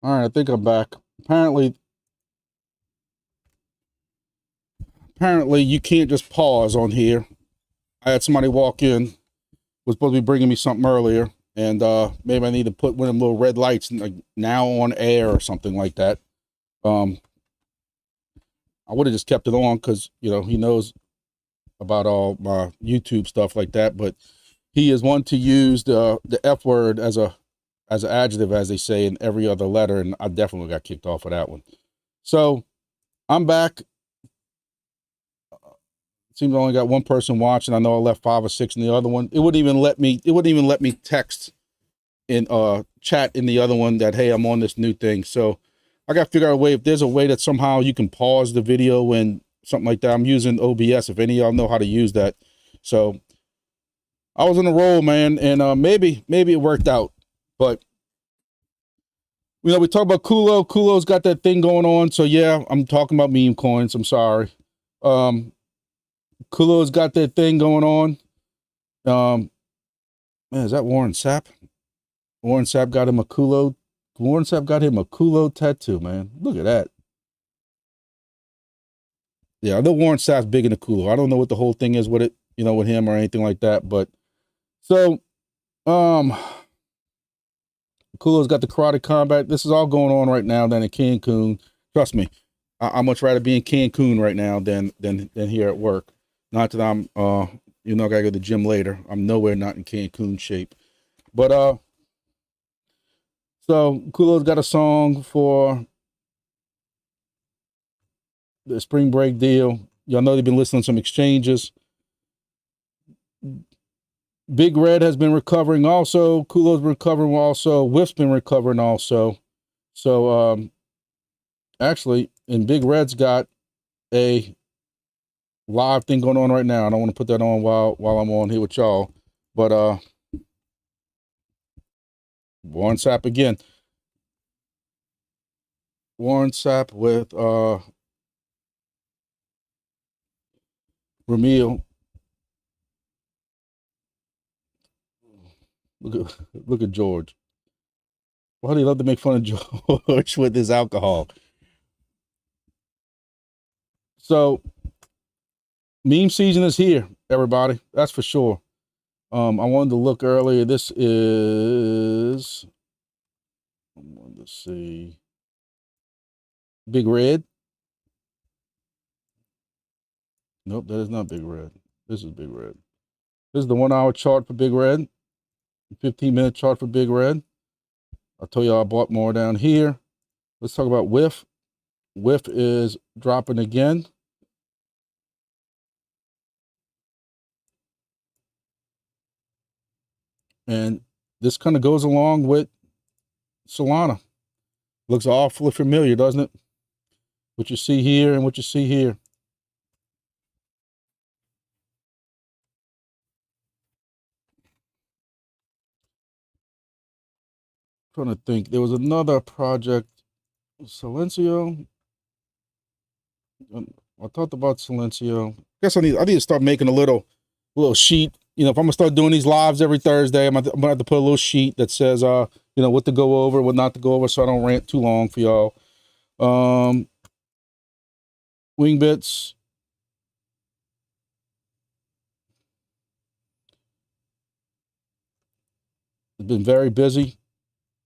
All right, I think I'm back. Apparently you can't just pause on here. I had somebody walk in, was supposed to be bringing me something earlier, and maybe I need to put one of them little red lights like now on air or something like that. I would have just kept it on because he knows about all my YouTube stuff like that, but he is one to use the F word as an adjective, as they say in every other letter, and I definitely got kicked off of that one. So I'm back. Seems I only got one person watching. I know I left 5 or 6 in the other one. It wouldn't even let me text in chat in the other one that, hey, I'm on this new thing. So I got to figure out a way, if there's a way that somehow you can pause the video and something like that. I'm using OBS, if any of y'all know how to use that. So I was on a roll, man, and maybe it worked out. But we talk about Kulo. Kulo's got that thing going on. So yeah, I'm talking about meme coins. I'm sorry. Kulo's got that thing going on. Man, is that Warren Sapp? Warren Sapp got him a Kulo. Warren Sapp got him a Kulo tattoo, man. Look at that. Yeah, I know Warren Sapp's big into Kulo. I don't know what the whole thing is with it, with him or anything like that. But so, Kulo's got the karate combat. This is all going on right now down in Cancun. Trust me, I'd much rather be in Cancun right now than here at work. Not that I'm, I gotta go to the gym later. I'm nowhere not in Cancun shape. But so Kulo's got a song for the spring break deal. Y'all know they've been listening to some exchanges. Big Red has been recovering also. Kulo's been recovering also. Whiff's been recovering also. So actually, and Big Red's got a live thing going on right now. I don't want to put that on while I'm on here with y'all. But Warren Sapp again. Warren Sapp with Ramil. Look at George. Why do you love to make fun of George with his alcohol? So meme season is here, everybody. That's for sure. I wanted to look earlier. This is, I wanted to see, Big Red. Nope, that is not Big Red. This is Big Red. This is the 1 hour chart for Big Red. 15-minute chart for Big Red. I'll tell you I bought more down here. Let's talk about Whiff. Whiff is dropping again. And this kind of goes along with Solana. Looks awfully familiar, doesn't it? What you see here and what you see here. I'm trying to think. There was another project, Silencio. I talked about Silencio. I guess I need to start making a little sheet. If I'm gonna start doing these lives every Thursday, I'm gonna have to put a little sheet that says what to go over, what not to go over, so I don't rant too long for y'all. Wingbits. It's been very busy.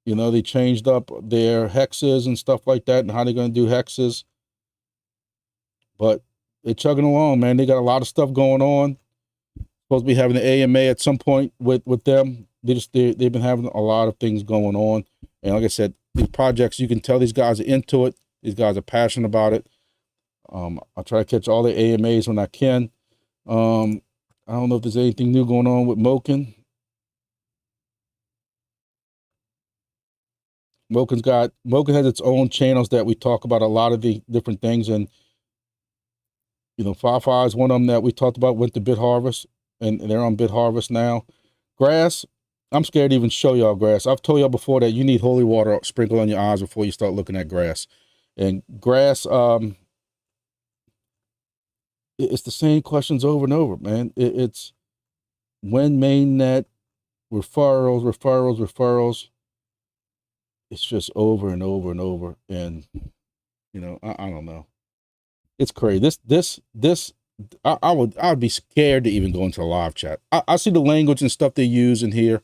They changed up their hexes and stuff like that and how they're going to do hexes. But they're chugging along, man. They got a lot of stuff going on. Supposed to be having the AMA at some point with them. They've been having a lot of things going on. And like I said, these projects, you can tell these guys are into it. These guys are passionate about it. I'll try to catch all the AMAs when I can. I don't know if there's anything new going on with Moken. Moken has its own channels that we talk about a lot of the different things, and Fafa is one of them that we talked about, went to Bitharvest, and they're on Bitharvest now. Grass, I'm scared to even show y'all grass. I've told y'all before that you need holy water sprinkled on your eyes before you start looking at grass. And grass, it's the same questions over and over, man. It's when mainnet, referrals. it's just over and over and over. And, you know, I don't know. It's crazy. I would be scared to even go into a live chat. I see the language and stuff they use in here,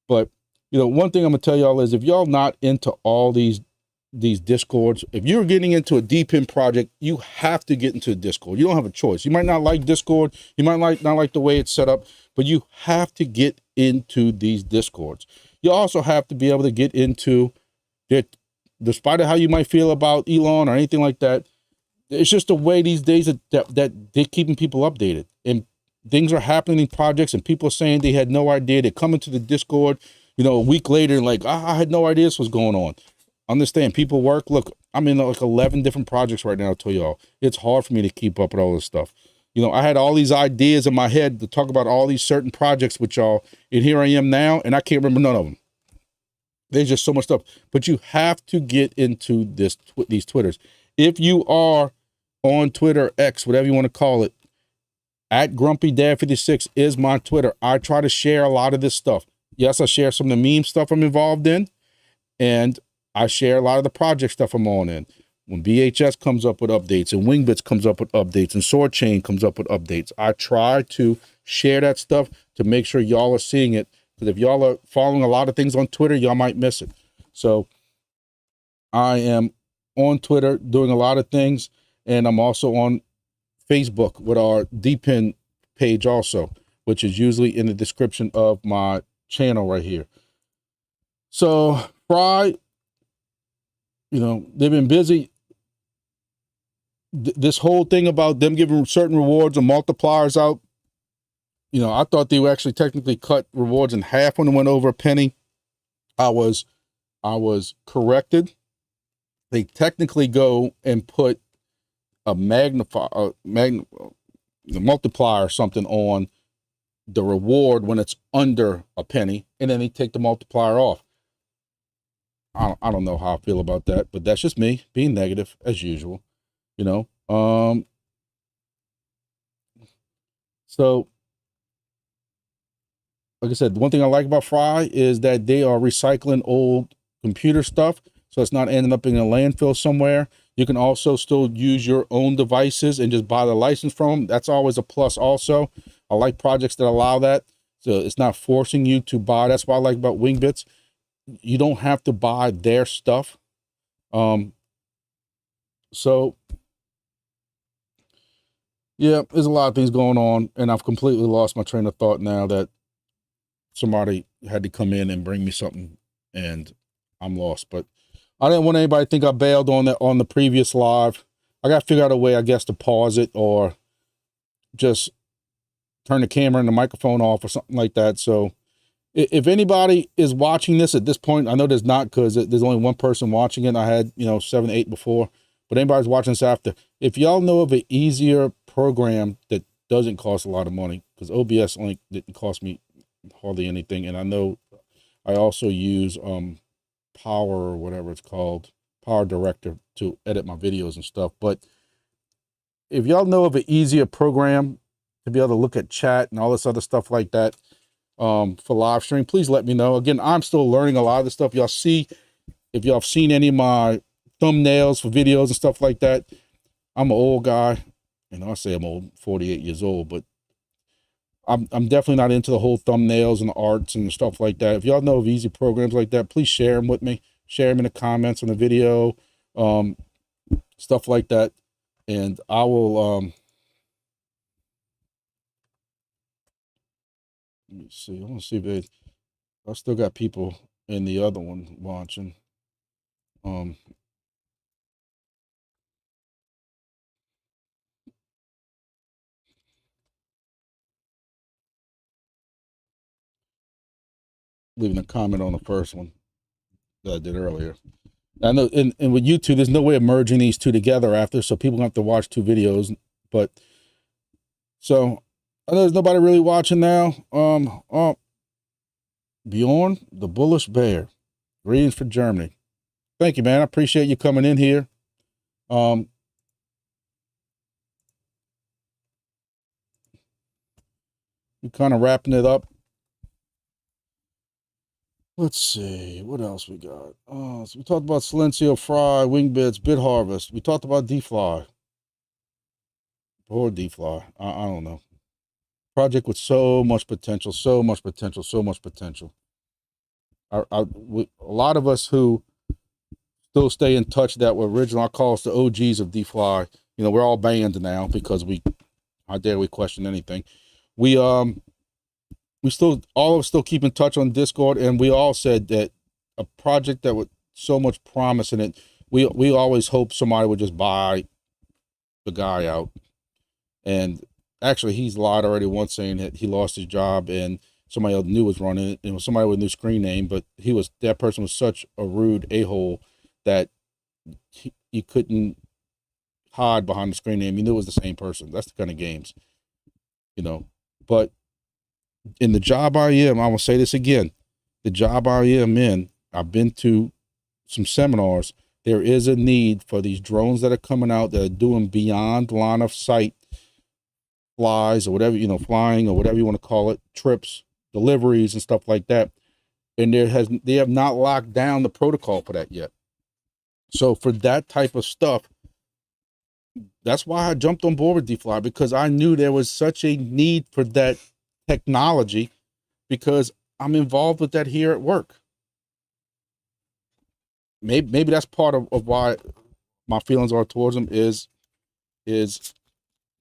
but you know, one thing I'm gonna tell y'all is if y'all not into all these discords, if you're getting into a DPIN project, you have to get into a Discord. You don't have a choice. You might not like Discord, you might not like the way it's set up, but you have to get into these Discords. You also have to be able to get into it, despite of how you might feel about Elon or anything like that. It's just a way these days that they're keeping people updated, and things are happening in projects, and people are saying they had no idea. They come into the Discord, you know, a week later, and like, I had no idea this was going on. Understand, people work. Look, I'm in like 11 different projects right now. I'll tell y'all, it's hard for me to keep up with all this stuff. You know, I had all these ideas in my head to talk about all these certain projects with y'all, and here I am now, and I can't remember none of them. There's just so much stuff, but you have to get into these Twitters. If you are on Twitter, X, whatever you want to call it, at Grumpy Dad 56 is my Twitter. I try to share a lot of this stuff. Yes, I share some of the meme stuff I'm involved in, and I share a lot of the project stuff I'm on in. When BHS comes up with updates and Wingbits comes up with updates and Sword Chain comes up with updates, I try to share that stuff to make sure y'all are seeing it. Because if y'all are following a lot of things on Twitter, y'all might miss it. So I am on Twitter doing a lot of things, and I'm also on Facebook with our DPIN page also, which is usually in the description of my channel right here. So Fry, you know, they've been busy. This whole thing about them giving certain rewards and multipliers out, you know, I thought they would actually technically cut rewards in half when it went over a penny. I was corrected. They technically go and put a multiplier or something on the reward when it's under a penny, and then they take the multiplier off. I don't know how I feel about that, but that's just me being negative as usual, you know. So like I said, the one thing I like about Fry is that they are recycling old computer stuff, so it's not ending up in a landfill somewhere. You can also still use your own devices and just buy the license from them. That's always a plus also. I like projects that allow that, so it's not forcing you to buy. That's what I like about Wingbits. You don't have to buy their stuff. So yeah, there's a lot of things going on, and I've completely lost my train of thought now that somebody had to come in and bring me something, and I'm lost. But I didn't want anybody to think I bailed on the previous live. I got to figure out a way, I guess, to pause it or just turn the camera and the microphone off or something like that. So if anybody is watching this at this point, I know there's not, because there's only one person watching it. I had, you know, 7, 8 before, but anybody's watching this after, if y'all know of an easier program that doesn't cost a lot of money, because OBS only didn't cost me hardly anything. And I know I also use Power, or whatever it's called, Power Director, to edit my videos and stuff. But if y'all know of an easier program to be able to look at chat and all this other stuff like that for live stream, please let me know. Again, I'm still learning a lot of the stuff. Y'all see, if y'all have seen any of my thumbnails for videos and stuff like that, I'm an old guy. You know, I say I'm old, 48 years old, but I'm definitely not into the whole thumbnails and the arts and stuff like that. If y'all know of easy programs like that, please share them with me. Share them in the comments on the video, stuff like that. And I will, let me see. I want to see if I still got people in the other one watching. Leaving a comment on the first one that I did earlier. I know, and with YouTube, there's no way of merging these two together after, so people have to watch 2 videos. But so I know there's nobody really watching now. Bjorn, the Bullish Bear, greetings for Germany. Thank you, man. I appreciate you coming in here. We're kind of wrapping it up. Let's see, what else we got? So we talked about Silencio, Fry, Wingbits, Bitharvest. We talked about DEFLI. Poor DEFLI. I don't know. Project with so much potential, so much potential, so much potential. A lot of us who still stay in touch that were original, I call us the OGs of DEFLI. You know, we're all banned now because how dare we question anything. We still, all of us still keep in touch on Discord, and we all said that a project that with so much promise in it, we always hope somebody would just buy the guy out. And actually, he's lied already once, saying that he lost his job and somebody else knew was running it. It was somebody with a new screen name, but that person was such a rude a-hole that he couldn't hide behind the screen name. You knew it was the same person. That's the kind of games, you know. But in the job I am, I will say this again, the job I am in, I've been to some seminars. There is a need for these drones that are coming out that are doing beyond line of sight flies or whatever, you know, flying or whatever you want to call it, trips, deliveries and stuff like that. And they have not locked down the protocol for that yet. So for that type of stuff, that's why I jumped on board with DEFLI, because I knew there was such a need for that technology, because I'm involved with that here at work. Maybe that's part of why my feelings are towards them is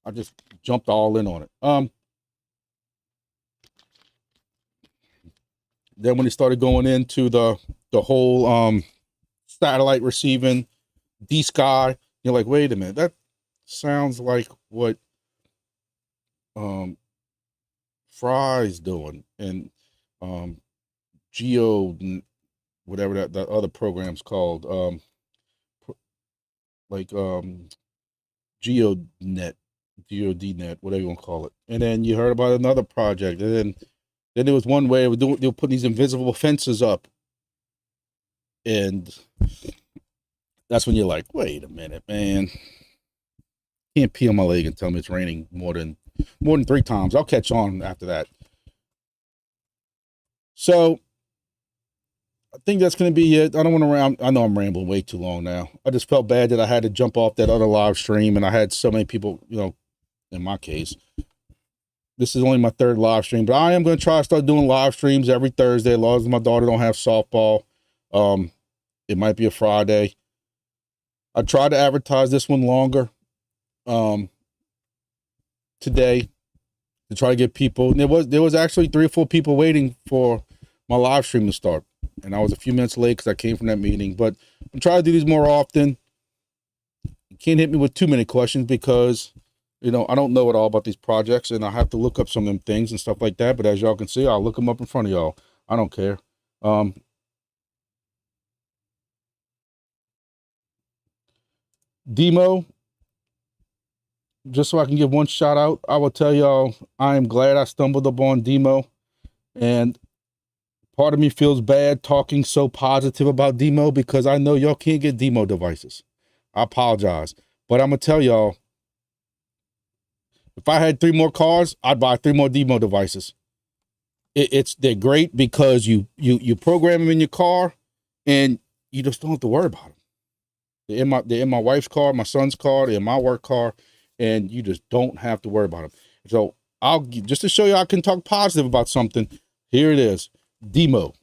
I just jumped all in on it. Then when he started going into the whole satellite receiving, D-Sky, you're like, wait a minute, that sounds like what Fry's doing, and Geo, whatever that other program's called, GeoNet, GeoDNet, whatever you want to call it. And then you heard about another project, and then there was one way they were putting these invisible fences up, and that's when you're like, wait a minute, man. Can't pee on my leg and tell me it's raining more than 3 times. I'll catch on after that. So I think that's going to be it. I don't want to I know I'm rambling way too long now. I just felt bad that I had to jump off that other live stream, and I had so many people, you know, in my case. This is only my 3rd live stream, but I am going to try to start doing live streams every Thursday, as long as my daughter don't have softball. It might be a Friday. I tried to advertise this one longer today to try to get people. And there was actually 3 or 4 people waiting for my live stream to start, and I was a few minutes late because I came from that meeting. But I'm trying to do these more often. You can't hit me with too many questions, because you know I don't know it all about these projects, and I have to look up some of them things and stuff like that. But as y'all can see, I'll look them up in front of y'all. I don't care. Demo, just so I can give one shout out, I will tell y'all I am glad I stumbled upon Demo, and part of me feels bad talking so positive about Demo, because I know y'all can't get Demo devices. I apologize, but I'm gonna tell y'all, if I had 3 more cars, I'd buy 3 more Demo devices. They're great because you program them in your car, and you just don't have to worry about them. They're in my wife's car, my son's car, they're in my work car, and you just don't have to worry about them. So just to show you I can talk positive about something, here it is, Demo.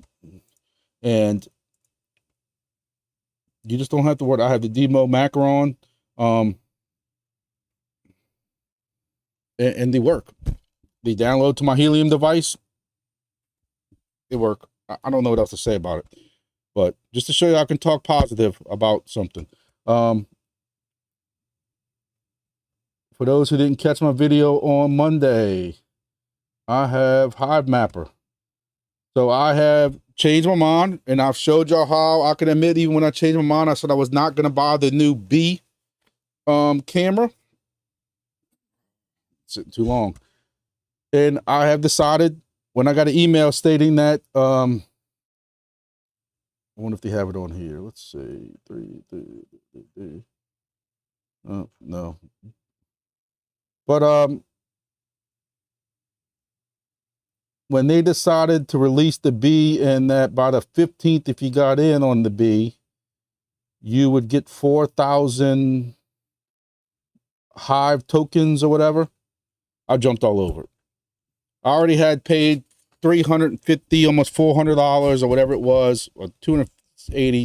And you just don't have to worry. I have the Demo macaron, and they work. They download to my Helium device. They work. I don't know what else to say about it, but just to show you I can talk positive about something. For those who didn't catch my video on Monday, I have Hive Mapper. So I have changed my mind, and I've showed y'all how I can admit, even when I changed my mind, I said I was not going to buy the new B camera. It's sitting too long. And I have decided, when I got an email stating that, I wonder if they have it on here. Let's see. Oh, no. But, when they decided to release the B, and that by the 15th, if you got in on the B, you would get 4,000 Hive tokens or whatever, I jumped all over it. I already had paid $350, almost $400 or whatever it was, or $280,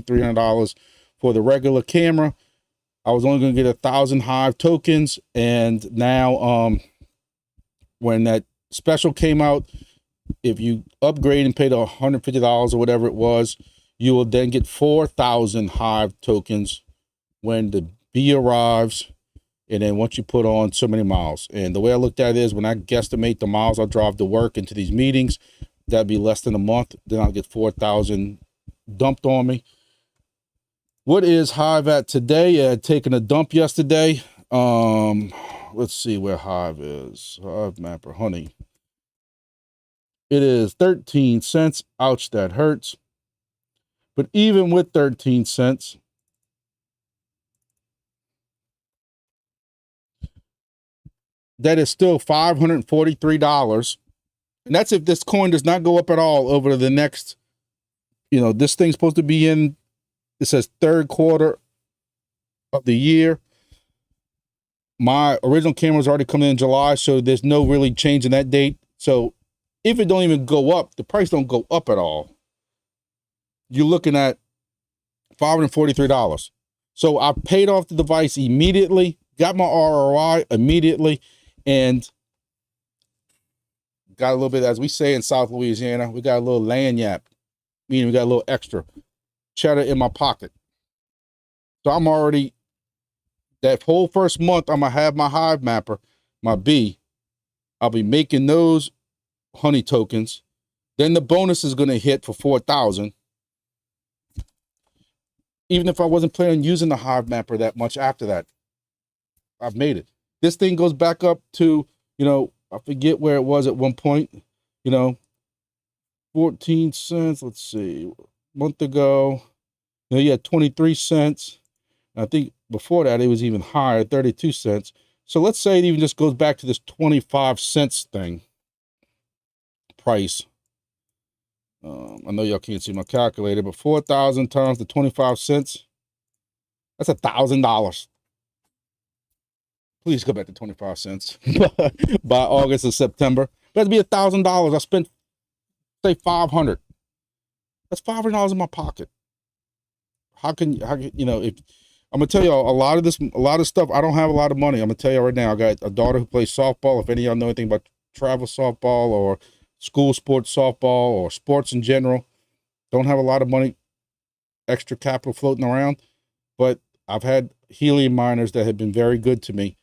$300 for the regular camera. I was only going to get 1,000 Hive tokens, and now when that special came out, if you upgrade and pay the $150 or whatever it was, you will then get 4,000 Hive tokens when the B arrives, and then once you put on so many miles. And the way I looked at it is, when I guesstimate the miles I drive to work and to these meetings, that'd be less than a month. Then I'll get 4,000 dumped on me. What is Hive at today? I had taken a dump yesterday. Let's see where Hive is. Hive Mapper, honey. It is 13 cents. Ouch, that hurts. But even with 13 cents, that is still $543. And that's if this coin does not go up at all over the next, this thing's supposed to be in, it says third quarter of the year. My original camera was already coming in July, so there's no really change in that date. So if it don't even go up, the price don't go up at all, you're looking at $543. So I paid off the device immediately, got my ROI immediately, and got a little bit, as we say in South Louisiana, we got a little lagniappe, meaning we got a little extra cheddar in my pocket. So I'm already, that whole first month, I'm going to have my Hive Mapper, my B. I'll be making those honey tokens. Then the bonus is going to hit for 4,000. Even if I wasn't planning on using the Hive Mapper that much after that, I've made it. This thing goes back up to, I forget where it was at one point, 14 cents. Let's see, a month ago, you had 23 cents. I think before that, it was even higher, 32 cents. So let's say it even just goes back to this 25 cents thing price. I know y'all can't see my calculator, but 4,000 times the 25 cents, that's $1,000. Please go back to 25 cents by August or September. That'd be $1,000. I spent, say, $500. That's $500 in my pocket. How can if I'm gonna tell y'all a lot of stuff, I don't have a lot of money. I'm gonna tell you right now, I got a daughter who plays softball. If any of y'all know anything about travel softball or school sports softball or sports in general, don't have a lot of money, extra capital floating around, but I've had helium miners that have been very good to me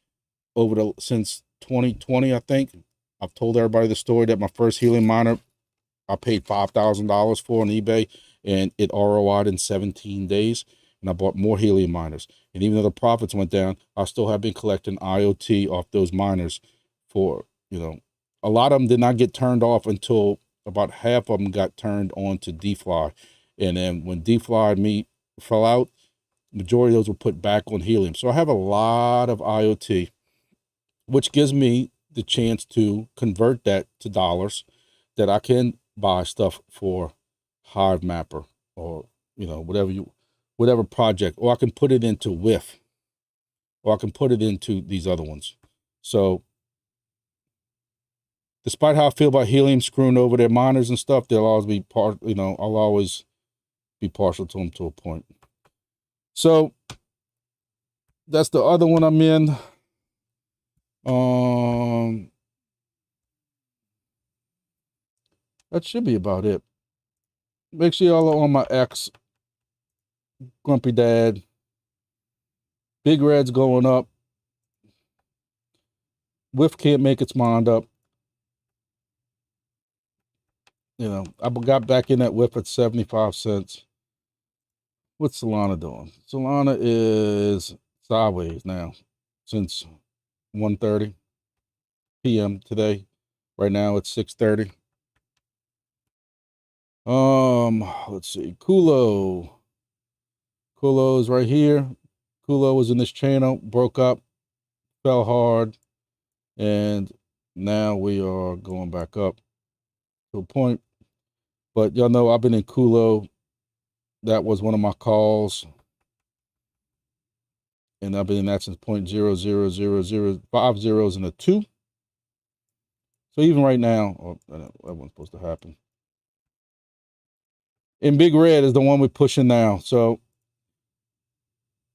since 2020, I think. I've told everybody the story that my first helium miner, I paid $5,000 for on eBay, and it ROI'd in 17 days. And I bought more helium miners. And even though the profits went down, I still have been collecting IoT off those miners for, a lot of them did not get turned off until about half of them got turned on to DEFLI. And then when DEFLI fell out, majority of those were put back on helium. So I have a lot of IoT, which gives me the chance to convert that to dollars that I can buy stuff for Hive Mapper or, whatever project, or I can put it into WIF, or I can put it into these other ones. So despite how I feel about helium screwing over their miners and stuff, they'll always be I'll always be partial to them to a point. So that's the other one I'm in. That should be about it. Make sure y'all are on my X, Grumpy Dad. Big Red's going up. WIF can't make its mind up. I got back in that WIF at 75 cents. What's Solana doing? Solana is sideways now since 1:30 p.m. today. Right now it's 6:30. Let's see. Kulo is right here. Kulo was in this channel, broke up, fell hard, and now we are going back up. to a point. But y'all know I've been in Kulo. That was one of my calls. And I've been in that since 0.0000 5 zeros and a 2. So even right now, oh, that wasn't supposed to happen. And Big Red is the one we're pushing now. So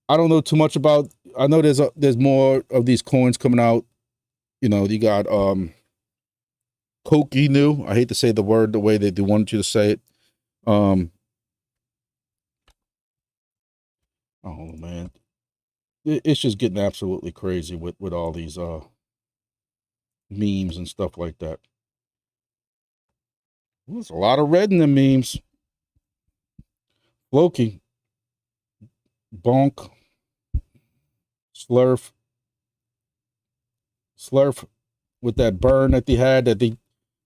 I don't know too much about. I know there's more of these coins coming out. You know, you got Koki new. I hate to say the word the way they wanted you to say it. Oh man, it's just getting absolutely crazy with all these memes and stuff like that. There's a lot of red in the memes. Loki, Bonk, Slurf with that burn that they had that they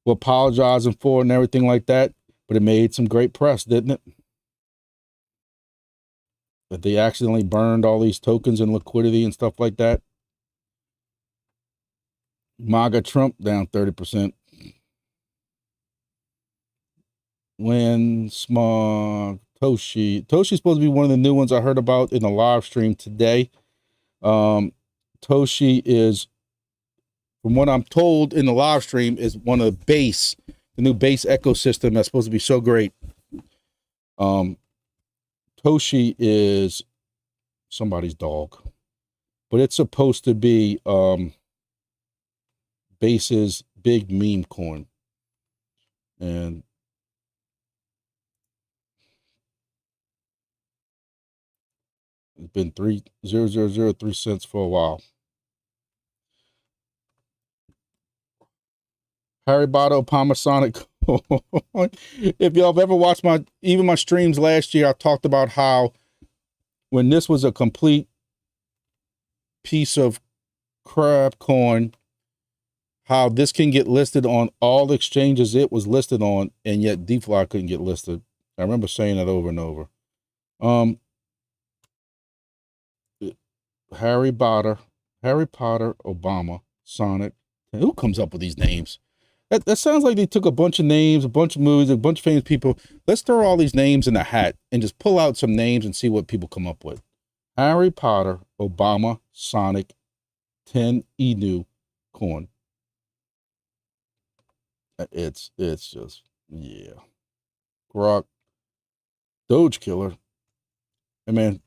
were apologizing for and everything like that. But it made some great press, didn't it? That they accidentally burned all these tokens and liquidity and stuff like that. MAGA Trump down 30%. When Smog, Toshi's supposed to be one of the new ones I heard about in the live stream today. Toshi is, from what I'm told in the live stream, is one of the new base ecosystem that's supposed to be so great. Toshi is somebody's dog, but it's supposed to be base's big meme coin. And it's been 3.0003 cents for a while. Harry Botto Palmasonic. If y'all have ever watched my streams last year, I talked about how when this was a complete piece of crap coin, how this can get listed on all the exchanges it was listed on, and yet DeFi couldn't get listed. I remember saying that over and over. Harry Potter, Obama, Sonic. Who comes up with these names? That sounds like they took a bunch of names, a bunch of movies, a bunch of famous people. Let's throw all these names in a hat and just pull out some names and see what people come up with. Harry Potter, Obama, Sonic, 10 Inu coin. It's just, yeah. Grok, Doge Killer. I mean,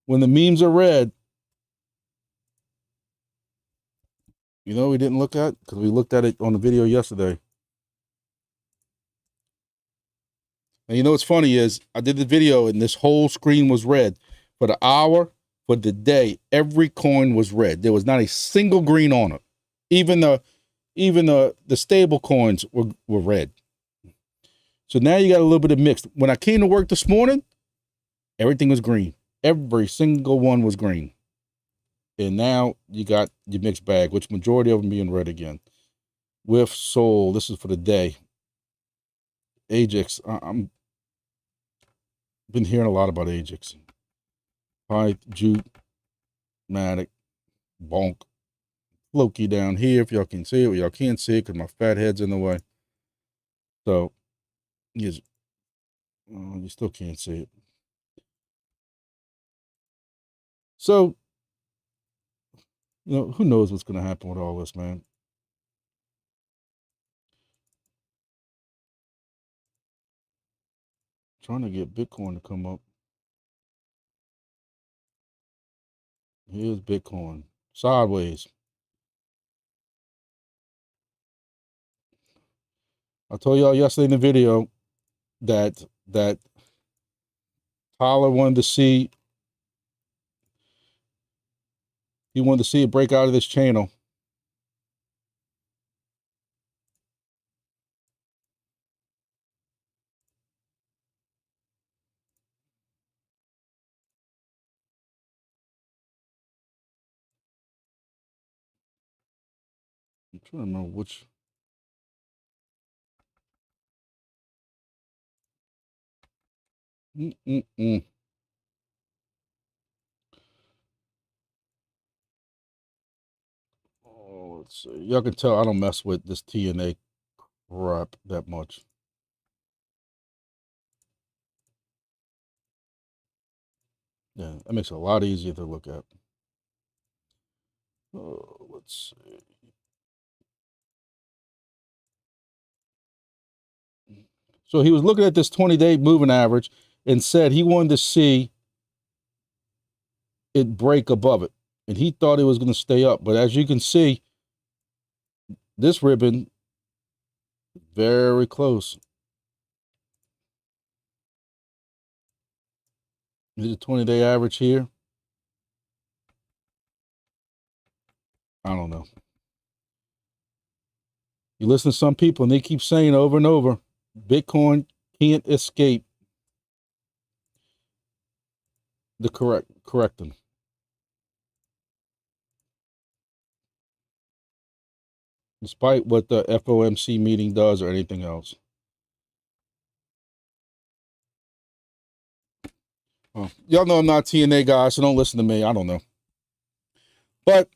when the memes are read, you know, we didn't look at, because we looked at it on the video yesterday. And you know what's funny is I did the video and this whole screen was red. For the hour, for the day, every coin was red. There was not a single green on it. Even the stable coins were red. So now you got a little bit of mixed. When I came to work this morning, everything was green. Every single one was green. And now you got your mixed bag, which majority of them being red again. With Soul, this is for the day. Ajax, I'm been hearing a lot about Ajax. Pyth, Jute, Matic, Bonk, Loki down here. If y'all can see it, y'all can't see it because my fat head's in the way. So, you still can't see it. So, you know, who knows what's going to happen with all this, man. Trying to get Bitcoin to come up. Here's Bitcoin. Sideways. I told y'all yesterday in the video that Tyler wanted to see it break out of this channel. I'm trying to remember which. Oh, So y'all can tell I don't mess with this TNA crap that much. Yeah, that makes it a lot easier to look at. Let's see. So he was looking at this 20-day moving average and said he wanted to see it break above it. And he thought it was going to stay up. But as you can see, this ribbon, very close. There's a 20-day average here. I don't know. You listen to some people and they keep saying over and over, Bitcoin can't escape the correcting. Despite what the FOMC meeting does or anything else. Well, y'all know I'm not a TNA guy, so don't listen to me. I don't know. But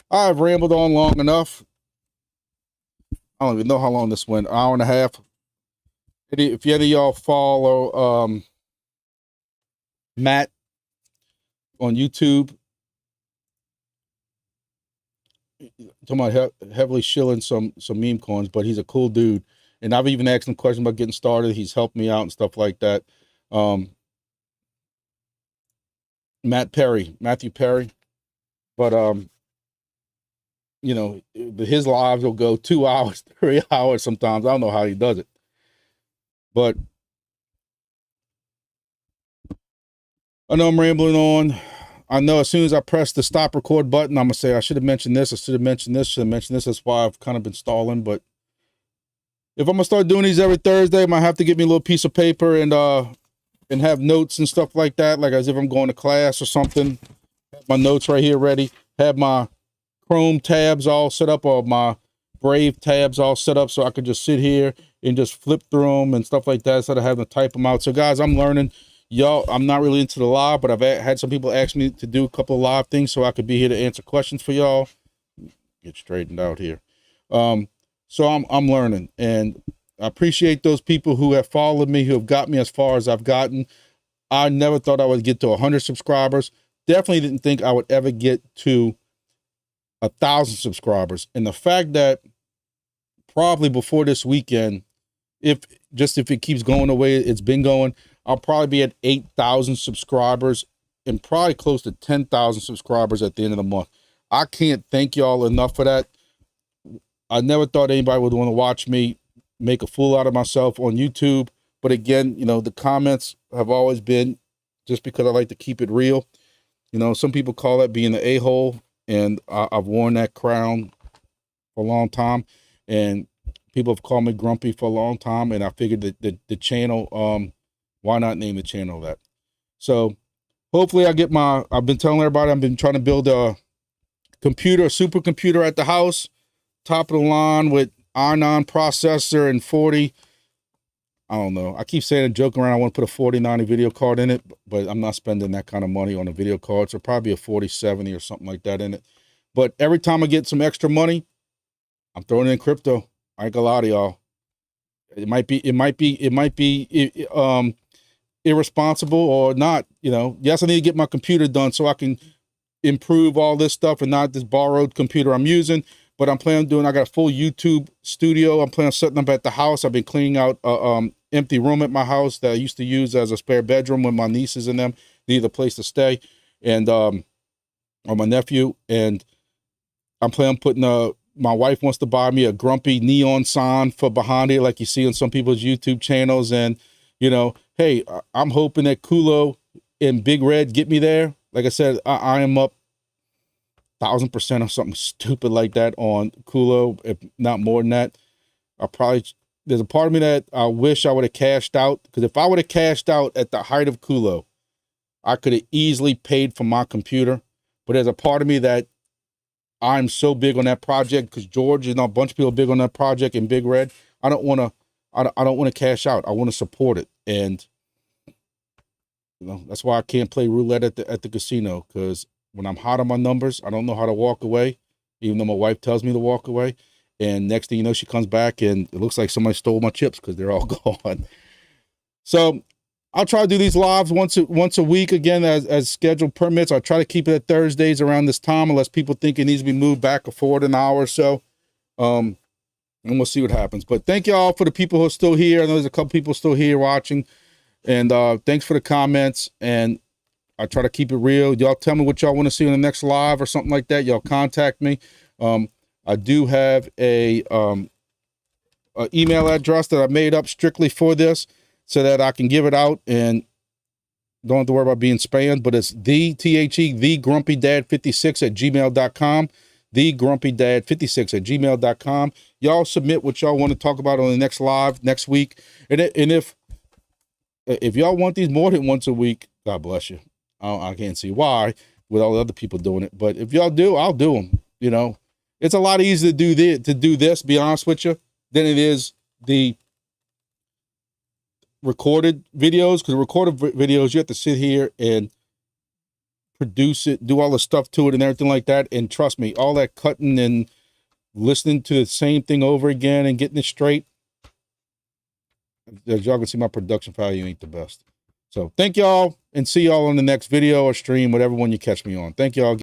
I've rambled on long enough. I don't even know how long this went. Hour and a half. If any of y'all follow Matt on YouTube, talking about heavily shilling some meme coins, but he's a cool dude. And I've even asked him questions about getting started. He's helped me out and stuff like that. Matthew Perry. But you know, his lives will go 2 hours, 3 hours sometimes. I don't know how he does it. But I know I'm rambling on. I know as soon as I press the stop record button, I'm going to say, I should have mentioned this. I should have mentioned this. Should have mentioned this. That's why I've kind of been stalling. But if I'm going to start doing these every Thursday, I might have to get me a little piece of paper and have notes and stuff like that. Like as if I'm going to class or something. Have my notes right here ready. Have my Chrome tabs all set up or my Brave tabs all set up so I could just sit here and just flip through them and stuff like that instead of having to type them out. So guys, I'm learning. Y'all, I'm not really into the live, but I've had some people ask me to do a couple of live things so I could be here to answer questions for y'all. Get straightened out here. So I'm learning, and I appreciate those people who have followed me, who have got me as far as I've gotten. I never thought I would get to 100 subscribers. Definitely didn't think I would ever get to 1,000 subscribers. And the fact that probably before this weekend, if it keeps going the way it's been going, I'll probably be at 8,000 subscribers and probably close to 10,000 subscribers at the end of the month. I can't thank y'all enough for that. I never thought anybody would want to watch me make a fool out of myself on YouTube. But again, you know, the comments have always been just because I like to keep it real. You know, some people call that being the a-hole, and I've worn that crown for a long time. And people have called me grumpy for a long time, and I figured that the channel, why not name the channel that? So hopefully I've been telling everybody I've been trying to build a supercomputer at the house, top of the line with i9 processor and 40. I don't know. I keep saying and joking around, I want to put a 4090 video card in it, but I'm not spending that kind of money on a video card. So probably a 4070 or something like that in it. But every time I get some extra money, I'm throwing it in crypto. I ain't gonna lie to y'all. It might be irresponsible or not. You know, yes, I need to get my computer done so I can improve all this stuff and not this borrowed computer I'm using. But I'm planning on doing, I got a full YouTube studio. I'm planning on setting up at the house. I've been cleaning out empty room at my house that I used to use as a spare bedroom when my nieces and them needed a place to stay, and or my nephew. And I'm planning on putting my wife wants to buy me a grumpy neon sign for behind it, like you see on some people's YouTube channels. And, you know, hey, I'm hoping that Kulo and Big Red get me there. Like I said, I am up 1,000% or something stupid like that on Kulo, if not more than that. There's a part of me that I wish I would have cashed out, because if I would have cashed out at the height of Kulo, I could have easily paid for my computer. But there's a part of me that I'm so big on that project, because George and a bunch of people are big on that project and Big Red. I don't want to cash out. I want to support it. And, you know, that's why I can't play roulette at the casino, because when I'm hot on my numbers, I don't know how to walk away, even though my wife tells me to walk away. And next thing you know, she comes back and it looks like somebody stole my chips because they're all gone. So I'll try to do these lives once a week again as scheduled permits. I'll try to keep it at Thursdays around this time unless people think it needs to be moved back or forward an hour or so. And we'll see what happens. But thank you all for the people who are still here. I know there's a couple people still here watching. And thanks for the comments. And I try to keep it real. Y'all tell me what y'all want to see on the next live or something like that. Y'all contact me. I do have a email address that I made up strictly for this so that I can give it out and don't have to worry about being spammed. But it's thegrumpydad56@gmail.com. thegrumpydad56@gmail.com. Y'all submit what y'all want to talk about on the next live next week. And if y'all want these more than once a week, God bless you. I can't see why with all the other people doing it. But if y'all do, I'll do them. You know, it's a lot easier to do this, be honest with you, than it is the recorded videos. Because recorded videos, you have to sit here and produce it, do all the stuff to it and everything like that. And trust me, all that cutting and listening to the same thing over again and getting it straight, as y'all can see, my production value ain't the best. So thank y'all, and see y'all on the next video or stream, whatever one you catch me on. Thank y'all.